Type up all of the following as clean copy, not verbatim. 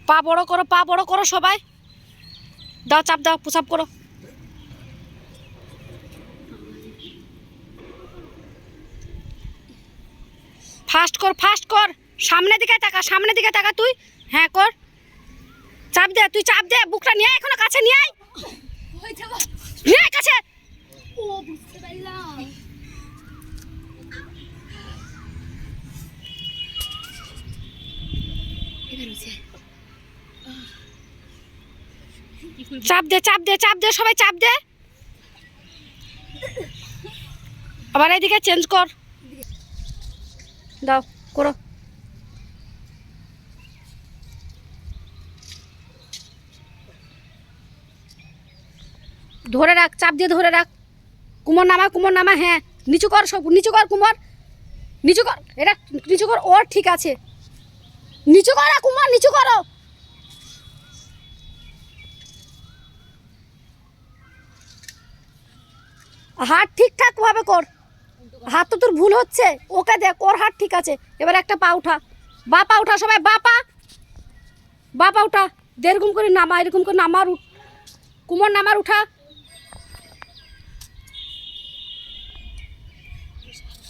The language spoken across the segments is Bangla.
পা বড় করো সবাই। দাও চাপ দাও, পুশ আপ করো। ফাস্ট কর। সামনের দিকে তাকা তুই। হ্যাঁ কর, চাপ দে, তুই চাপ দে, বুকটা নিয়ে আয়, এখনো কাছে নিয়ে আয়, নিয়ে আয় কাছে। চাপ দে সবাই চাপ দে। আবার এইদিকে চেঞ্জ কর, দাও করো। ধরে রাখ, চাপ দিয়ে ধরে রাখ। কুমোর নামা, হ্যাঁ নিচু কর, সব নিচু কর কুমোর, নিচু কর, এটা নিচু কর। ওর ঠিক আছে, নিচু করো কুমোর, নিচু করো। হাত ঠিকঠাক ভাবে কর, হাত তো তোর ভুল হচ্ছে। ওকে দেখ, ওর হাত ঠিক আছে। এবার একটা পা উঠা, বা পা উঠা সবাই, বা পা উঠা, এরকম করে নামা, এরকম করে নামার, কুমোর নামার উঠা।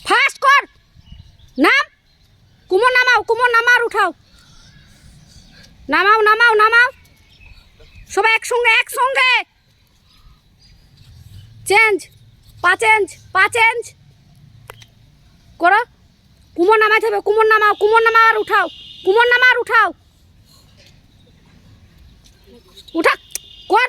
ফাস্ট কর, নাম, কুমোর নামাও, উঠাও, নামাও সবাই একসঙ্গে। চেঞ্জ, পা চেঞ্জ করো। কুমোর নামাইতে হবে, কুমোর নামাও আর উঠাও, উঠা কর।